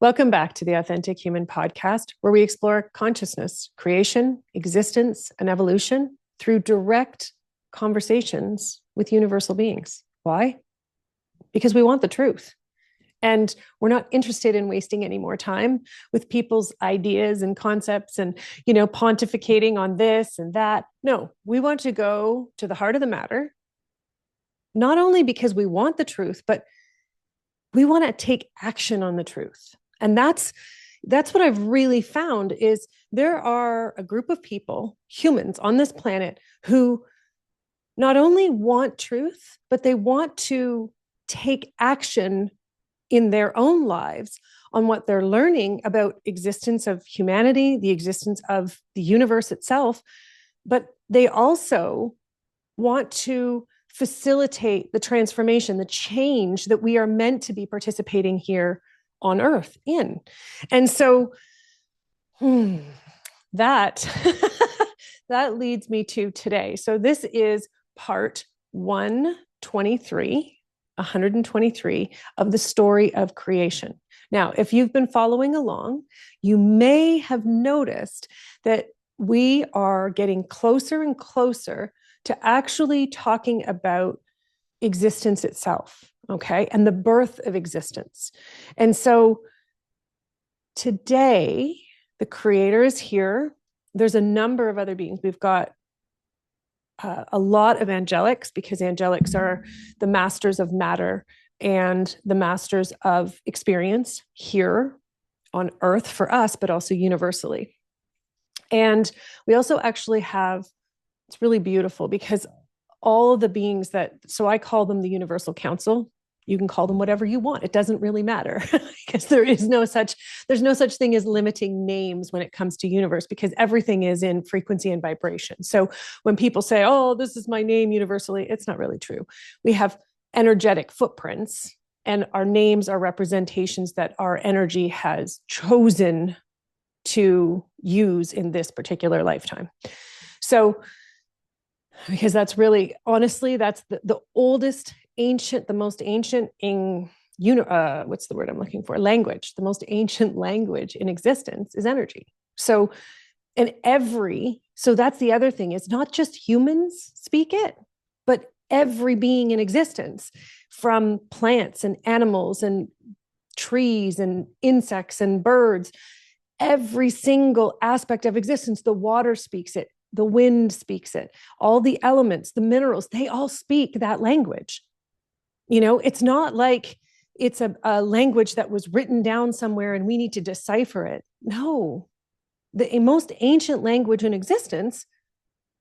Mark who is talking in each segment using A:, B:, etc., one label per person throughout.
A: Welcome back to the Authentic Human Podcast, where we explore consciousness, creation, existence, and evolution through direct conversations with universal beings. Why? Because we want the truth. And we're not interested in wasting any more time with people's ideas and concepts and, pontificating on this and that. No, we want to go to the heart of the matter, not only because we want the truth, but we want to take action on the truth. And that's what I've really found is there are a group of people, humans on this planet, who not only want truth, but they want to take action in their own lives on what they're learning about existence of humanity, the existence of the universe itself. But they also want to facilitate the transformation, the change that we are meant to be participating here on Earth in. And so that that leads me to today. So this is part 123 of the story of creation. Now, if you've been following along, you may have noticed that we are getting closer and closer to actually talking about existence itself, okay, and the birth of existence. And so today, the creator is here. There's a number of other beings. We've got a lot of angelics, because angelics are the masters of matter and the masters of experience here on Earth for us, but also universally. And we also actually have, it's really beautiful because all of the beings so I call them the Universal Council. You can call them whatever you want. It doesn't really matter because there's no such thing as limiting names when it comes to universe, because everything is in frequency and vibration. So when people say, oh, this is my name universally, it's not really true. We have energetic footprints, and our names are representations that our energy has chosen to use in this particular lifetime. So because that's really, honestly, that's the oldest ancient, the most ancient what's the word I'm looking for? Language. The most ancient language in existence is energy. So that's the other thing. It's not just humans speak it, but every being in existence, from plants and animals and trees and insects and birds, every single aspect of existence, the water speaks it, the wind speaks it, all the elements, the minerals, they all speak that language. It's not like it's a language that was written down somewhere and we need to decipher it. No, the most ancient language in existence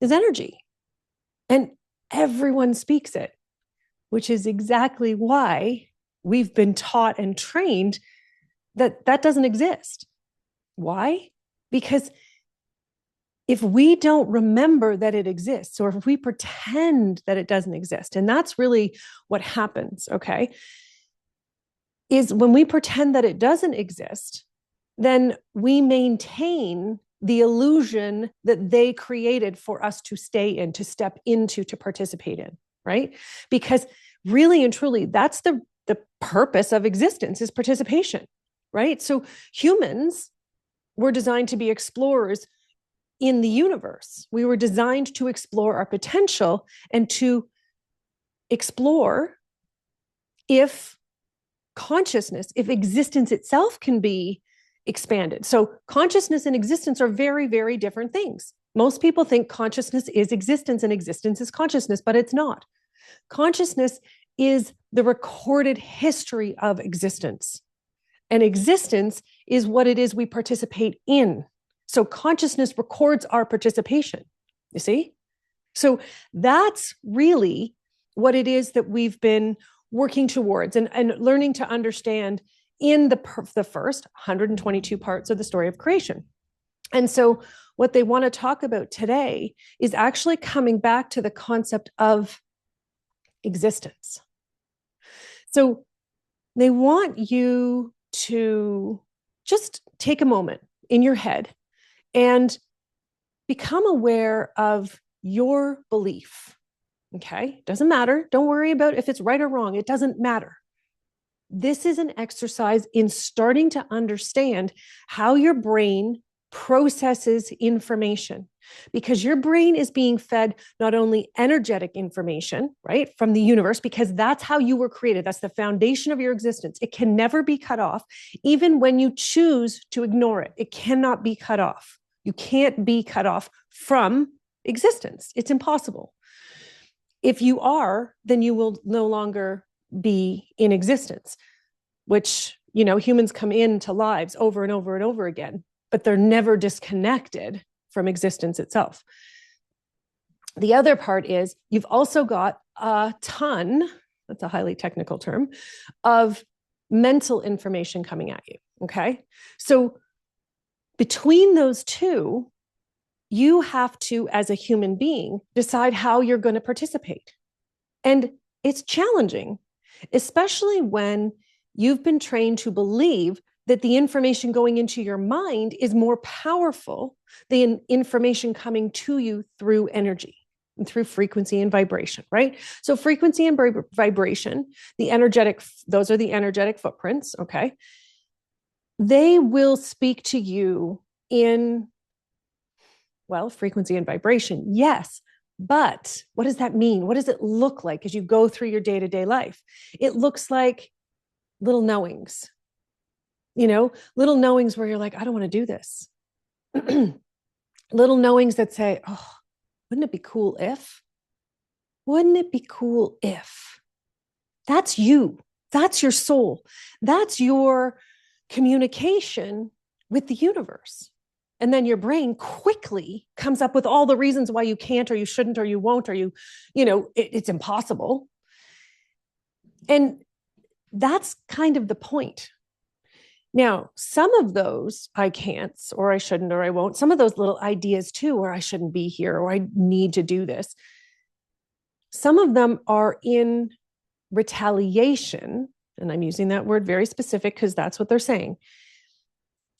A: is energy, and everyone speaks it, which is exactly why we've been taught and trained that doesn't exist. Why? Because if we don't remember that it exists, or if we pretend that it doesn't exist, and that's really what happens, okay, is when we pretend that it doesn't exist, then we maintain the illusion that they created for us to stay in, to step into, to participate in, right? Because really and truly, that's the purpose of existence, is participation, right? So humans were designed to be explorers in the universe. We were designed to explore our potential and to explore if consciousness, if existence itself can be expanded. So consciousness and existence are very, very different things. Most people think consciousness is existence and existence is consciousness, but it's not. Consciousness is the recorded history of existence, and existence is what it is we participate in. So consciousness records our participation, you see? So that's really what it is that we've been working towards and learning to understand in the first 122 parts of the story of creation. And so what they want to talk about today is actually coming back to the concept of existence. So they want you to just take a moment in your head and become aware of your belief. Okay, doesn't matter. Don't worry about if it's right or wrong. It doesn't matter. this is an exercise in starting to understand how your brain processes information, because your brain is being fed not only energetic information, right, from the universe, because that's how you were created. That's the foundation of your existence. It can never be cut off. Even when you choose to ignore it, it cannot be cut off. You can't be cut off from existence. It's impossible. If you are, then you will no longer be in existence, which, humans come into lives over and over and over again, but they're never disconnected from existence itself. The other part is you've also got a ton, that's a highly technical term, of mental information coming at you. Okay. So between those two, you have to, as a human being, decide how you're going to participate. And it's challenging, especially when you've been trained to believe that the information going into your mind is more powerful than information coming to you through energy and through frequency and vibration, right? So frequency and vibration, those are the energetic footprints, okay? They will speak to you in, frequency and vibration, yes. But what does that mean? What does it look like as you go through your day-to-day life? It looks like little knowings, little knowings where you're like, I don't want to do this. Little knowings that say, oh, wouldn't it be cool if? Wouldn't it be cool if? That's you. That's your soul. That's your communication with the universe. And then your brain quickly comes up with all the reasons why you can't, or you shouldn't, or you won't, or it's impossible. And that's kind of the point. Now, some of those I can't, or I shouldn't, or I won't, some of those little ideas too, or I shouldn't be here, or I need to do this. Some of them are in retaliation. And I'm using that word very specific because that's what they're saying.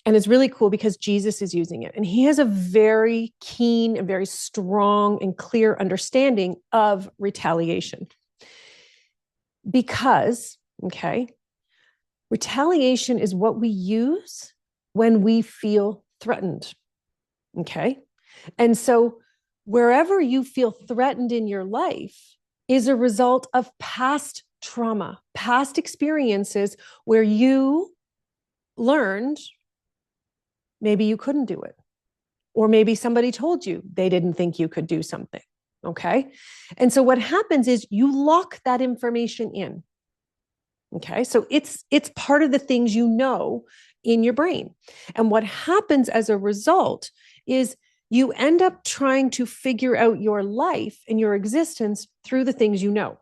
A: And it's really cool because Jesus is using it. And he has a very keen and very strong and clear understanding of retaliation. Because, retaliation is what we use when we feel threatened. Okay. And so wherever you feel threatened in your life is a result of past trauma, past experiences where you learned maybe you couldn't do it, or maybe somebody told you they didn't think you could do something. Okay. And so what happens is you lock that information in. Okay. So it's part of the things in your brain. And what happens as a result is you end up trying to figure out your life and your existence through the things you know.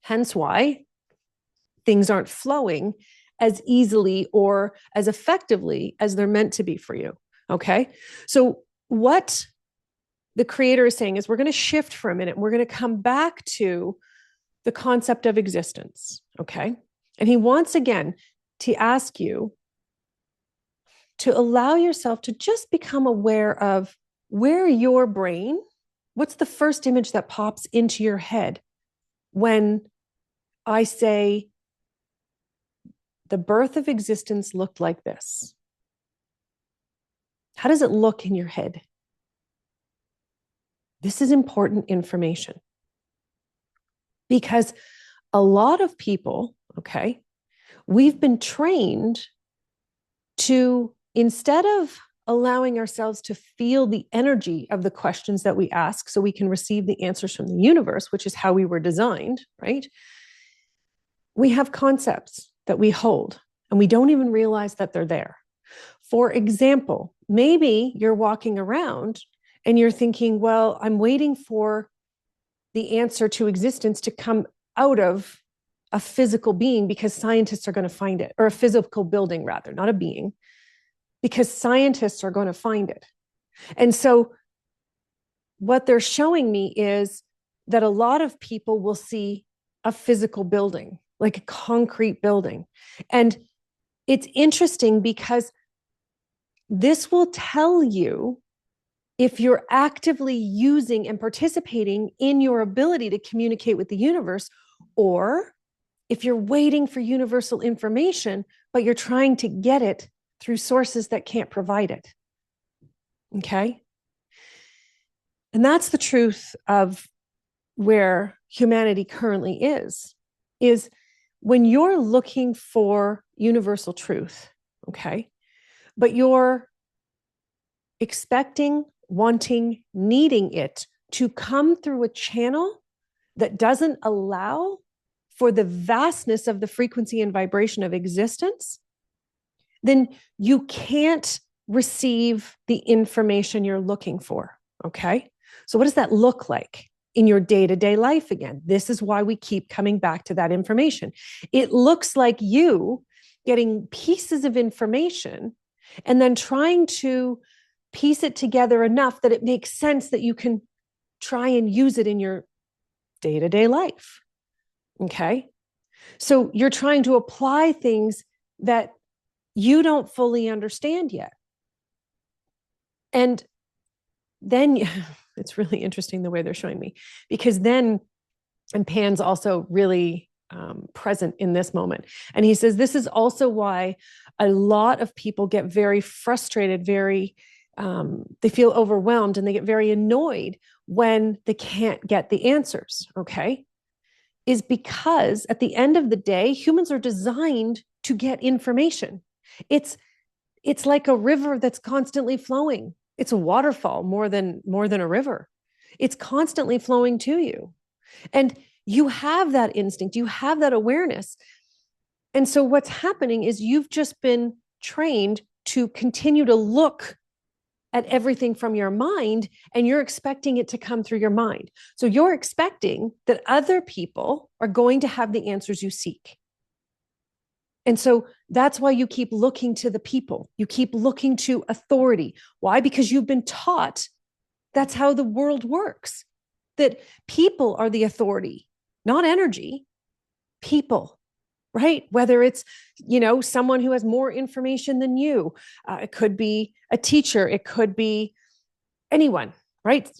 A: Hence why things aren't flowing as easily or as effectively as they're meant to be for you. Okay. So what the creator is saying is we're going to shift for a minute. We're going to come back to the concept of existence. Okay. And he wants again to ask you to allow yourself to just become aware of where your brain, what's the first image that pops into your head when I say, the birth of existence looked like this. How does it look in your head? This is important information because a lot of people, we've been trained to, instead of allowing ourselves to feel the energy of the questions that we ask so we can receive the answers from the universe, which is how we were designed, right? We have concepts that we hold and we don't even realize that they're there. For example, maybe you're walking around and you're thinking, well, I'm waiting for the answer to existence to come out of a physical being because scientists are going to find it, or a physical building rather, not a being, because scientists are going to find it. And so what they're showing me is that a lot of people will see a physical building, like a concrete building. And it's interesting because this will tell you if you're actively using and participating in your ability to communicate with the universe, or if you're waiting for universal information, but you're trying to get it through sources that can't provide it. Okay? And that's the truth of where humanity currently is when you're looking for universal truth, okay, but you're expecting, wanting, needing it to come through a channel that doesn't allow for the vastness of the frequency and vibration of existence, then you can't receive the information you're looking for, okay? So what does that look like in your day-to-day life again? This is why we keep coming back to that information. It looks like you getting pieces of information and then trying to piece it together enough that it makes sense that you can try and use it in your day-to-day life. Okay? So you're trying to apply things that you don't fully understand yet. And then it's really interesting the way they're showing me, because then, and Pan's also really present in this moment. And he says, this is also why a lot of people get very frustrated, they feel overwhelmed, and they get very annoyed when they can't get the answers, okay? Is because at the end of the day, humans are designed to get information. It's like a river that's constantly flowing. It's a waterfall more than a river. It's constantly flowing to you. And you have that instinct, you have that awareness. And so what's happening is you've just been trained to continue to look at everything from your mind, and you're expecting it to come through your mind. So you're expecting that other people are going to have the answers you seek. And so that's why you keep looking to the people. You keep looking to authority. Why? Because you've been taught that's how the world works, that people are the authority, not energy, people, right? Whether it's, someone who has more information than you, it could be a teacher, it could be anyone, right?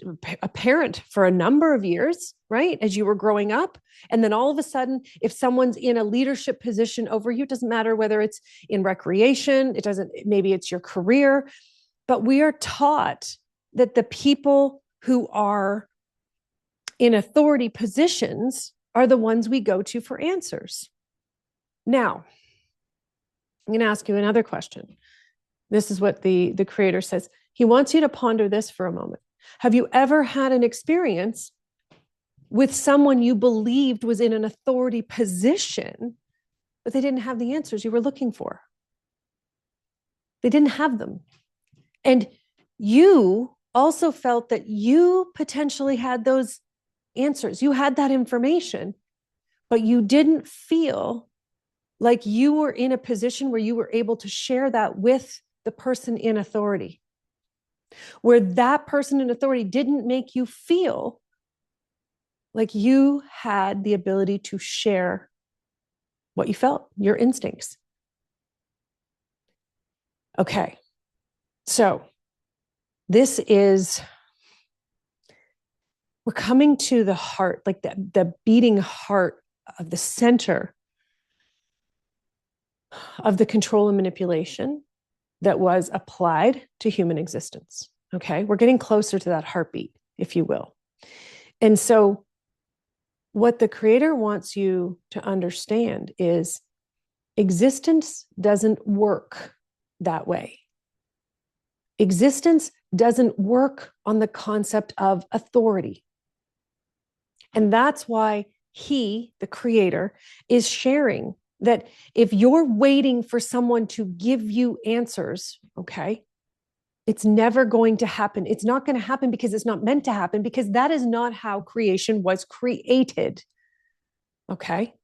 A: A parent for a number of years, right? As you were growing up. And then all of a sudden, if someone's in a leadership position over you, it doesn't matter whether it's in recreation, maybe it's your career, but we are taught that the people who are in authority positions are the ones we go to for answers. Now, I'm going to ask you another question. This is what the creator says. He wants you to ponder this for a moment. Have you ever had an experience with someone you believed was in an authority position, but they didn't have the answers you were looking for? They didn't have them. And you also felt that you potentially had those answers. You had that information, but you didn't feel like you were in a position where you were able to share that with the person in authority, where that person in authority didn't make you feel like you had the ability to share what you felt, your instincts. Okay. So we're coming to the heart, like the beating heart of the center of the control and manipulation that was applied to human existence. Okay. We're getting closer to that heartbeat, if you will. And so what the creator wants you to understand is existence doesn't work that way. Existence doesn't work on the concept of authority. And that's why he, the creator, is sharing that if you're waiting for someone to give you answers, okay, it's never going to happen. It's not going to happen because it's not meant to happen, because that is not how creation was created. Okay?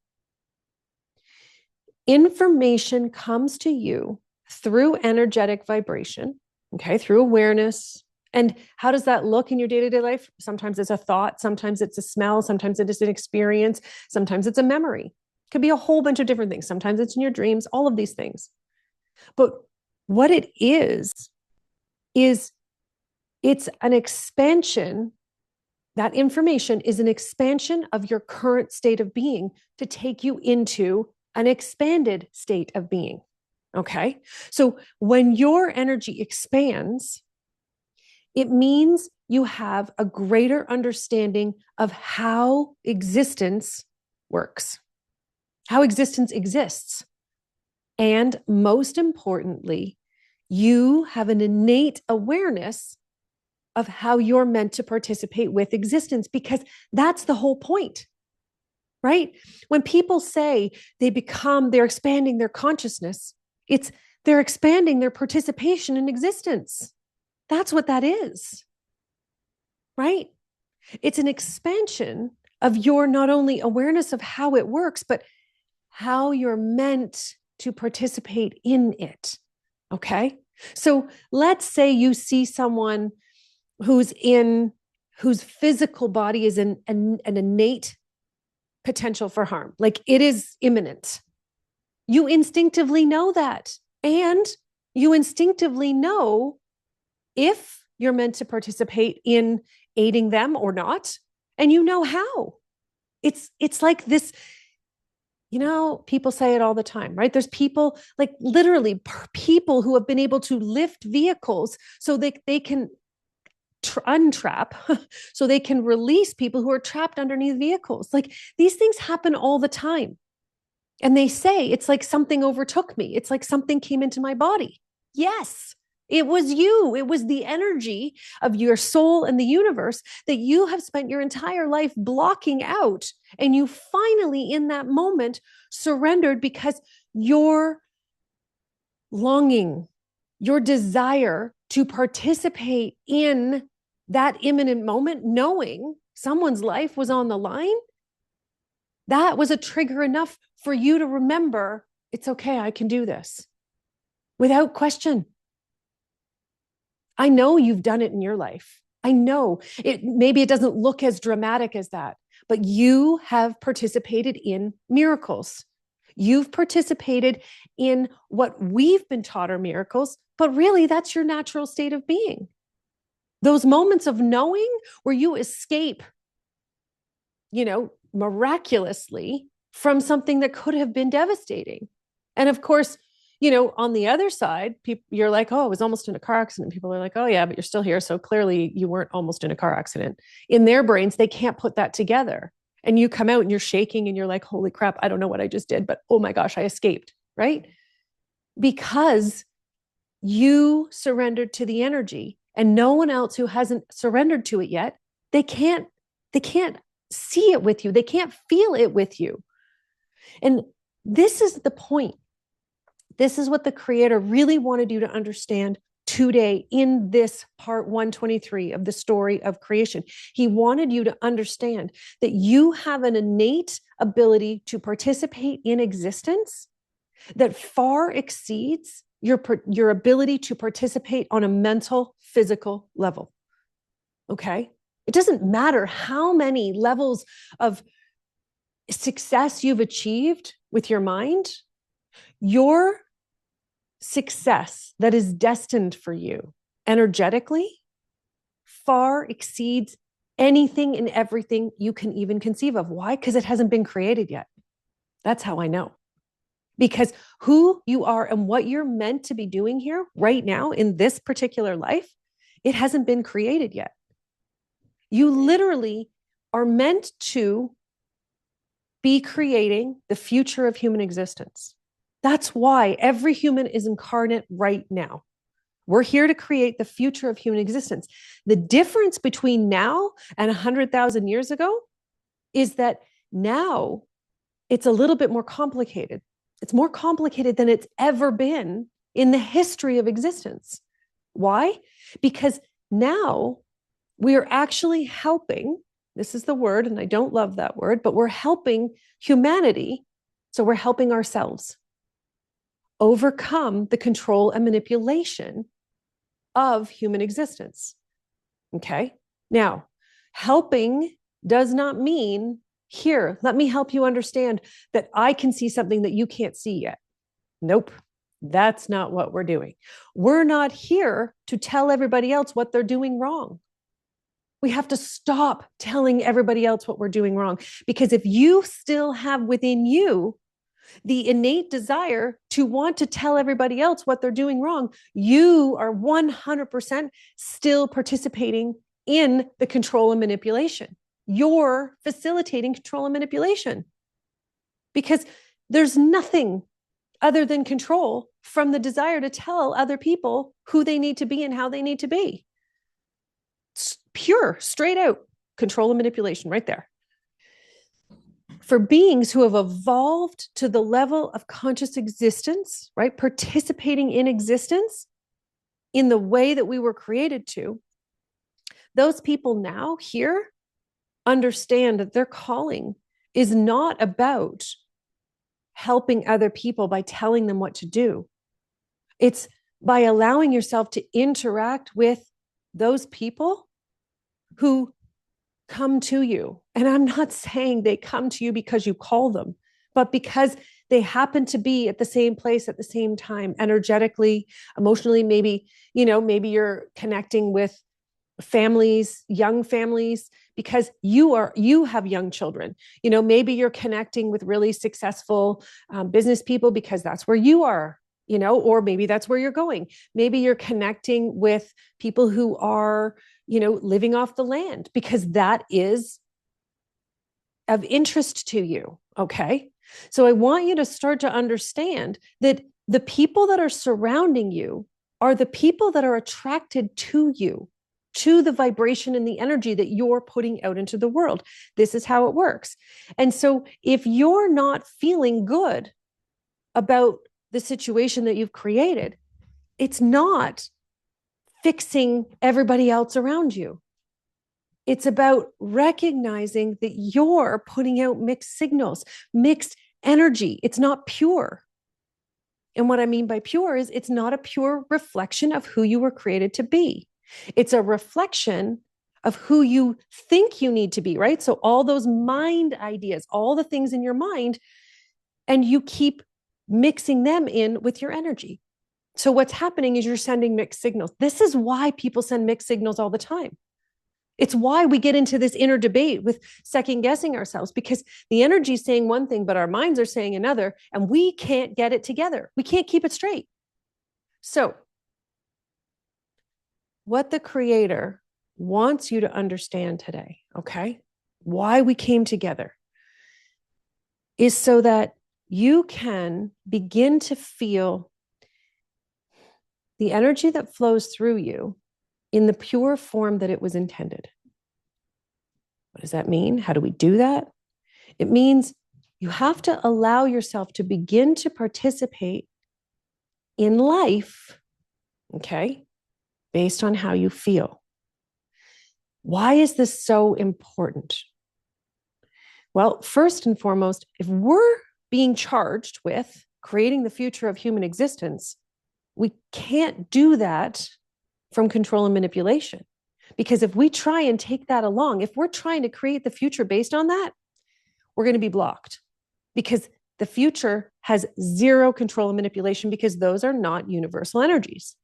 A: Information comes to you through energetic vibration, okay, through awareness. And how does that look in your day-to-day life? Sometimes it's a thought, sometimes it's a smell, sometimes it is an experience, sometimes it's a memory. It could be a whole bunch of different things. Sometimes it's in your dreams, all of these things. But what it is it's an expansion That information is an expansion of your current state of being to take you into an expanded state of being. Okay. So when your energy expands, it means you have a greater understanding of how existence works, how existence exists. And most importantly, you have an innate awareness of how you're meant to participate with existence, because that's the whole point, right? When people say they're expanding their consciousness, they're expanding their participation in existence. That's what that is, right? It's an expansion of your not only awareness of how it works, but how you're meant to participate in it. Okay. So let's say you see someone whose physical body is an innate potential for harm, like it is imminent. You instinctively know that. And you instinctively know if you're meant to participate in aiding them or not. And you know how. It's like this, people say it all the time, right? There's people, like literally people who have been able to lift vehicles so they can untrap, so they can release people who are trapped underneath vehicles. Like these things happen all the time. And they say, it's like something overtook me. It's like something came into my body. Yes, it was you. It was the energy of your soul and the universe that you have spent your entire life blocking out. And you finally, in that moment, surrendered because your longing, your desire to participate in that imminent moment, knowing someone's life was on the line, that was a trigger enough for you to remember, it's okay, I can do this without question. I know you've done it in your life. I know maybe it doesn't look as dramatic as that, but you have participated in miracles. You've participated in what we've been taught are miracles, but really that's your natural state of being. Those moments of knowing where you escape, miraculously from something that could have been devastating. And of course, on the other side, you're like, oh, I was almost in a car accident. People are like, oh yeah, but you're still here. So clearly you weren't almost in a car accident. In their brains, they can't put that together. And you come out and you're shaking and you're like, holy crap, I don't know what I just did, but oh my gosh, I escaped, right? Because you surrendered to the energy, and no one else who hasn't surrendered to it yet, they can't see it with you. They can't feel it with you. And this is the point. This is what the Creator really wanted you to understand today in this part 123 of the story of creation. He wanted you to understand that you have an innate ability to participate in existence that far exceeds your ability to participate on a mental, physical level. Okay? It doesn't matter how many levels of success you've achieved with your mind. Your success that is destined for you energetically far exceeds anything and everything you can even conceive of. Why? Because it hasn't been created yet. That's how I know. Because who you are and what you're meant to be doing here right now in this particular life, it hasn't been created yet. You literally are meant to be creating the future of human existence. That's why every human is incarnate right now. We're here to create the future of human existence. The difference between now and 100,000 years ago is that now it's a little bit more complicated. It's more complicated than it's ever been in the history of existence. Why? Because now we are actually helping, this is the word, and I don't love that word, but we're helping humanity. So we're helping ourselves overcome the control and manipulation of human existence. Okay. Now, helping does not mean, here, let me help you understand that I can see something that you can't see yet. Nope. That's not what we're doing. We're not here to tell everybody else what they're doing wrong. We have to stop telling everybody else what we're doing wrong. Because if you still have within you the innate desire to want to tell everybody else what they're doing wrong, you are 100% still participating in the control and manipulation. You're facilitating control and manipulation because there's nothing other than control from the desire to tell other people who they need to be and how they need to be. It's pure, straight out control and manipulation right there. For beings who have evolved to the level of conscious existence, right, participating in existence in the way that we were created to, those people now here understand that their calling is not about helping other people by telling them what to do. It's by allowing yourself to interact with those people who come to you. And I'm not saying they come to you because you call them, but because they happen to be at the same place at the same time, energetically, emotionally. Maybe, maybe you're connecting with families, young families, because you have young children. Maybe you're connecting with really successful business people because that's where you are, or maybe that's where you're going. Maybe you're connecting with people who are, living off the land because that is of interest to you. Okay. So I want you to start to understand that the people that are surrounding you are the people that are attracted to you, to the vibration and the energy that you're putting out into the world. This is how it works. And so if you're not feeling good about the situation that you've created, it's not fixing everybody else around you. It's about recognizing that you're putting out mixed signals, mixed energy. It's not pure. And what I mean by pure is it's not a pure reflection of who you were created to be. It's a reflection of who you think you need to be, right? So all those mind ideas, all the things in your mind, and you keep mixing them in with your energy. So what's happening is you're sending mixed signals. This is why people send mixed signals all the time. It's why we get into this inner debate with second guessing ourselves, because the energy is saying one thing, but our minds are saying another, and we can't get it together. We can't keep it straight. So what the Creator wants you to understand today, okay, why we came together, is so that you can begin to feel the energy that flows through you in the pure form that it was intended. What does that mean? How do we do that? It means you have to allow yourself to begin to participate in life, okay, based on how you feel. Why is this so important? Well, first and foremost, if we're being charged with creating the future of human existence, we can't do that from control and manipulation. Because if we try and take that along, if we're trying to create the future based on that, we're going to be blocked, because the future has zero control and manipulation, because those are not universal energies.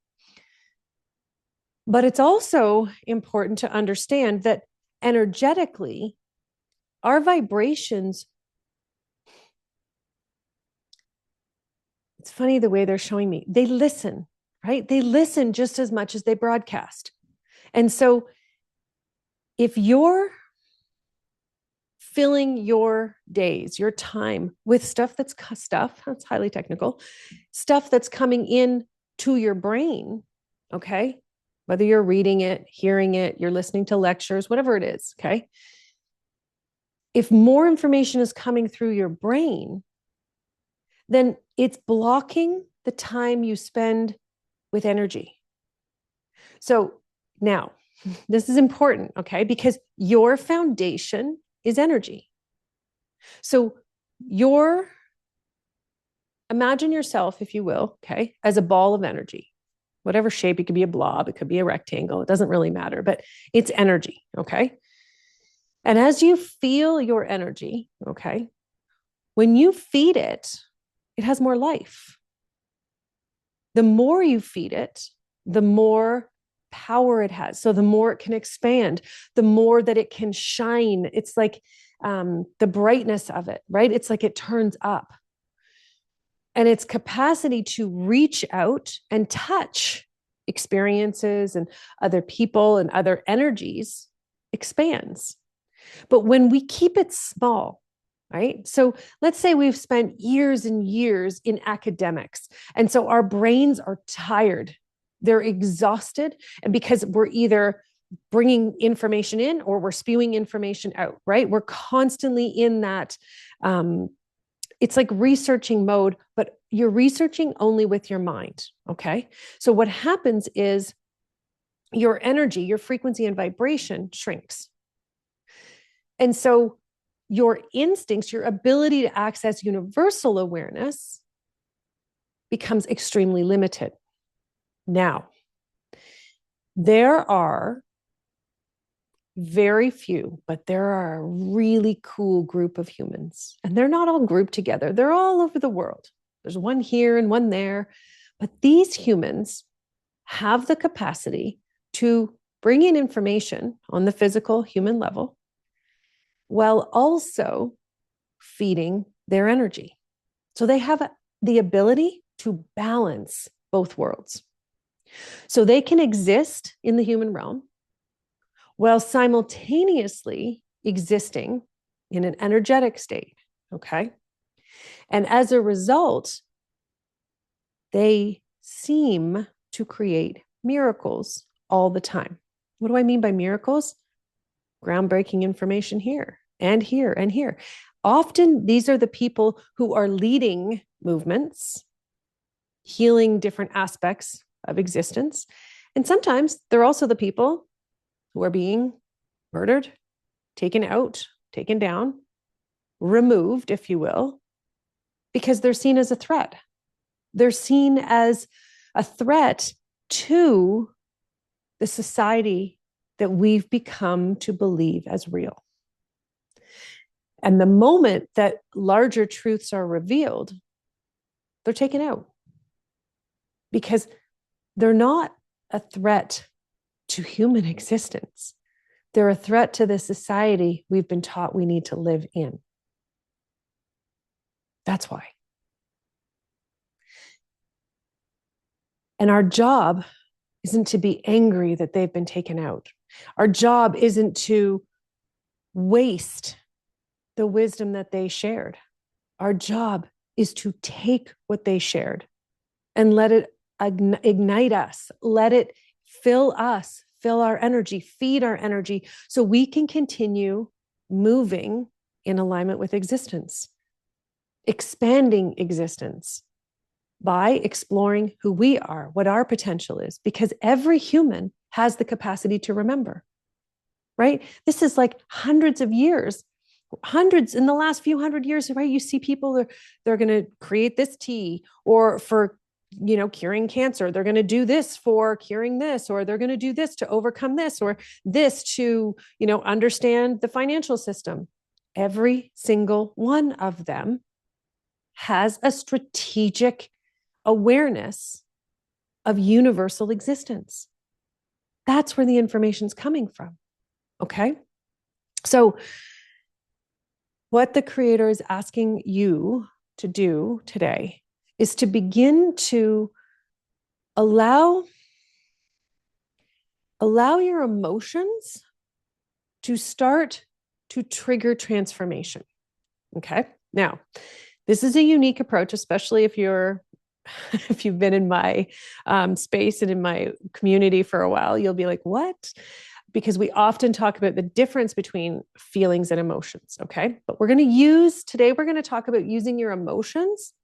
A: But it's also important to understand that energetically, our vibrations, it's funny the way they're showing me, they listen, right? They listen just as much as they broadcast. And so if you're filling your days, your time with stuff that's highly technical, stuff that's coming in to your brain, okay? Whether you're reading it, hearing it, you're listening to lectures, whatever it is, okay? If more information is coming through your brain, then it's blocking the time you spend with energy. So now, this is important, okay? Because your foundation is energy. So imagine yourself, if you will, okay, as a ball of energy, whatever shape. It could be a blob, it could be a rectangle, it doesn't really matter, but it's energy, okay? And as you feel your energy, okay, when you feed it, it has more life. The more you feed it, the more power it has. So the more it can expand, the more that it can shine. It's like the brightness of it, right? It's like it turns up. And its capacity to reach out and touch experiences and other people and other energies expands. But when we keep it small, right? So let's say we've spent years and years in academics. And so our brains are tired, they're exhausted. And because we're either bringing information in or we're spewing information out, right? We're constantly in that. It's like researching mode, but you're researching only with your mind. Okay. So what happens is your energy, your frequency and vibration shrinks. And so your instincts, your ability to access universal awareness becomes extremely limited. Now, there are very few, but there are a really cool group of humans, and they're not all grouped together. They're all over the world. There's one here and one there, but these humans have the capacity to bring in information on the physical human level while also feeding their energy. So they have the ability to balance both worlds. So they can exist in the human realm while simultaneously existing in an energetic state. Okay. And as a result, they seem to create miracles all the time. What do I mean by miracles? Groundbreaking information here and here and here. Often these are the people who are leading movements, healing different aspects of existence. And sometimes they're also the people who are being murdered, taken out, taken down, removed, if you will, because they're seen as a threat. They're seen as a threat to the society that we've become to believe as real. And the moment that larger truths are revealed, they're taken out because they're not a threat to human existence. They're a threat to the society we've been taught we need to live in. That's why. And our job isn't to be angry that they've been taken out. Our job isn't to waste the wisdom that they shared. Our job is to take what they shared and let it ignite us, let it fill us, fill our energy, feed our energy, so we can continue moving in alignment with existence, expanding existence by exploring who we are, what our potential is, because every human has the capacity to remember, right? This is like hundreds of years, hundreds in the last few hundred years, right? You see people, they're going to create this tea, or for, curing cancer, they're going to do this for curing this, or they're going to do this to overcome this, or this to, understand the financial system. Every single one of them has a strategic awareness of universal existence. That's where the information's coming from. Okay. So what the Creator is asking you to do today is to begin to allow your emotions to start to trigger transformation. Okay. Now, this is a unique approach, especially if you've been in my space and in my community for a while. You'll be like, what? Because we often talk about the difference between feelings and emotions. Okay. But we're going to talk about using your emotions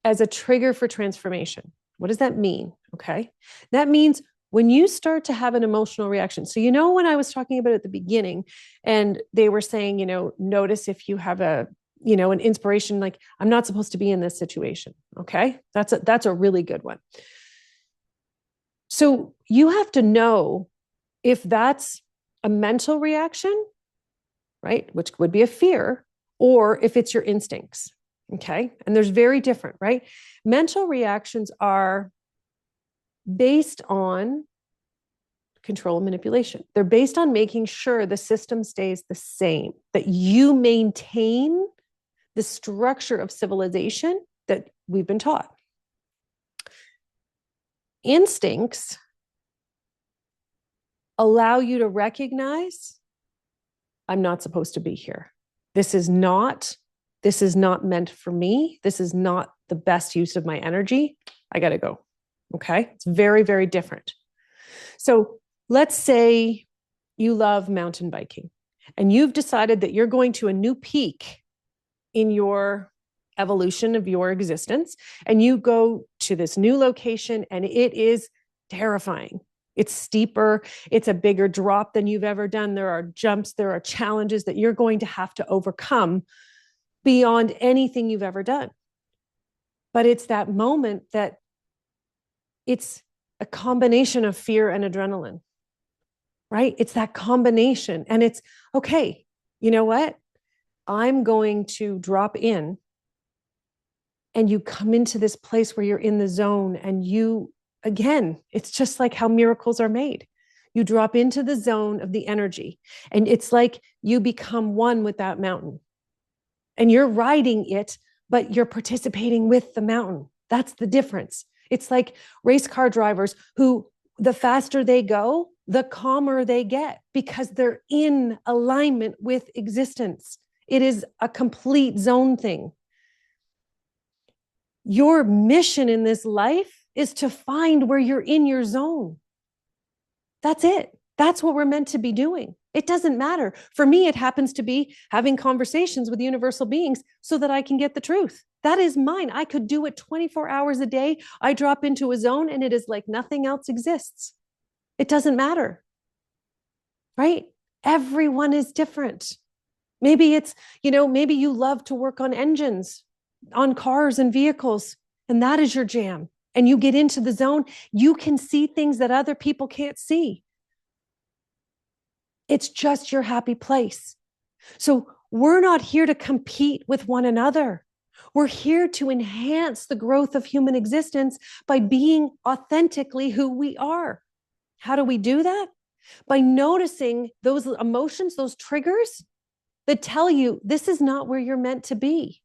A: as a trigger for transformation. What does that mean? Okay. That means when you start to have an emotional reaction. So, when I was talking about at the beginning, and they were saying, notice if you have an inspiration, like, I'm not supposed to be in this situation. Okay. That's a really good one. So you have to know if that's a mental reaction, right? Which would be a fear, or if it's your instincts. Okay. And there's very different, right? Mental reactions are based on control, and manipulation. They're based on making sure the system stays the same, that you maintain the structure of civilization that we've been taught. Instincts allow you to recognize, I'm not supposed to be here. This is not meant for me. This is not the best use of my energy. I got to go. Okay. It's very, very different. So let's say you love mountain biking and you've decided that you're going to a new peak in your evolution of your existence, and you go to this new location and it is terrifying. It's steeper. It's a bigger drop than you've ever done. There are jumps. There are challenges that you're going to have to overcome beyond anything you've ever done. But it's that moment that it's a combination of fear and adrenaline, right? It's that combination. And it's, okay, you know what? I'm going to drop in, and you come into this place where you're in the zone, and you, again, it's just like how miracles are made. You drop into the zone of the energy, and it's like you become one with that mountain, and you're riding it, but you're participating with the mountain. That's the difference. It's like race car drivers who, the faster they go, the calmer they get, because they're in alignment with existence. It is a complete zone thing. Your mission in this life is to find where you're in your zone. That's it. That's what we're meant to be doing. It doesn't matter. For me, it happens to be having conversations with universal beings so that I can get the truth. That is mine. I could do it 24 hours a day. I drop into a zone and it is like nothing else exists. It doesn't matter, right? Everyone is different. Maybe it's, maybe you love to work on engines, on cars and vehicles, and that is your jam. And you get into the zone, you can see things that other people can't see. It's just your happy place. So we're not here to compete with one another. We're here to enhance the growth of human existence by being authentically who we are. How do we do that? By noticing those emotions, those triggers that tell you this is not where you're meant to be.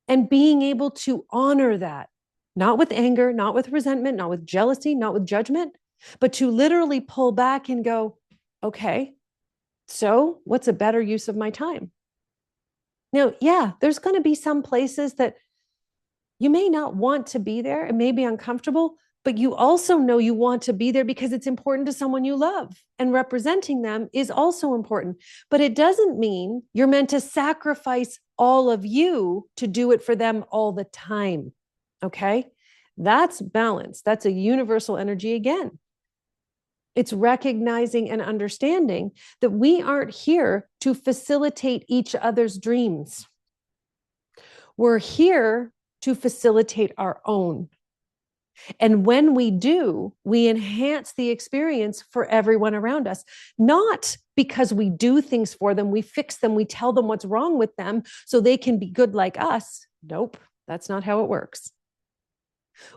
A: And being able to honor that, not with anger, not with resentment, not with jealousy, not with judgment, but to literally pull back and go, okay, so what's a better use of my time? Now, yeah, there's going to be some places that you may not want to be there. It may be uncomfortable, but you also know you want to be there because it's important to someone you love, and representing them is also important. But it doesn't mean you're meant to sacrifice all of you to do it for them all the time. Okay? That's balance. That's a universal energy again. It's recognizing and understanding that we aren't here to facilitate each other's dreams. We're here to facilitate our own. And when we do, we enhance the experience for everyone around us, not because we do things for them, we fix them, we tell them what's wrong with them so they can be good like us. Nope, that's not how it works.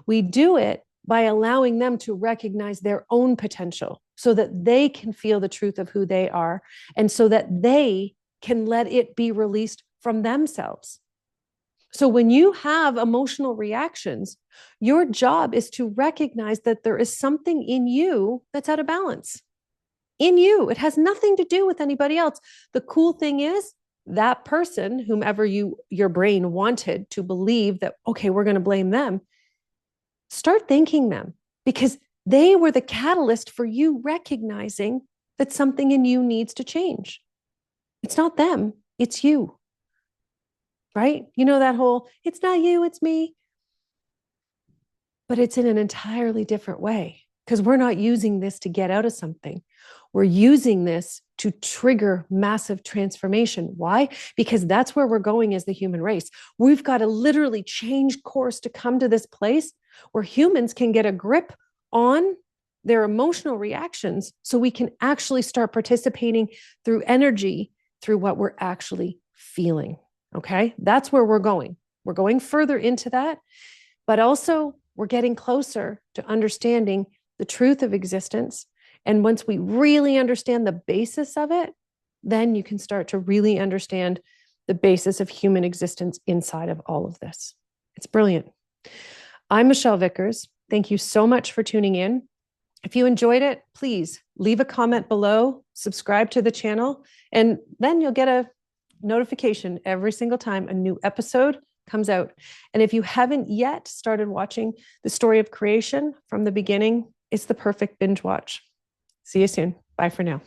A: We do it by allowing them to recognize their own potential so that they can feel the truth of who they are, and so that they can let it be released from themselves. So when you have emotional reactions, your job is to recognize that there is something in you that's out of balance. In you. It has nothing to do with anybody else. The cool thing is that person, whomever your brain wanted to believe that, okay, we're going to blame them, start thanking them, because they were the catalyst for you recognizing that something in you needs to change. It's not them, it's you. Right? You know that whole, it's not you, it's me. But it's in an entirely different way, because we're not using this to get out of something. We're using this to trigger massive transformation. Why? Because that's where we're going as the human race. We've got to literally change course to come to this place where humans can get a grip on their emotional reactions so we can actually start participating through energy, through what we're actually feeling. Okay, that's where we're going. We're going further into that, but also we're getting closer to understanding the truth of existence And once we really understand the basis of it, then you can start to really understand the basis of human existence inside of all of this. It's brilliant. I'm Michelle Vickers. Thank you so much for tuning in. If you enjoyed it, please leave a comment below, subscribe to the channel, and then you'll get a notification every single time a new episode comes out. And if you haven't yet started watching the story of creation from the beginning, it's the perfect binge watch. See you soon. Bye for now.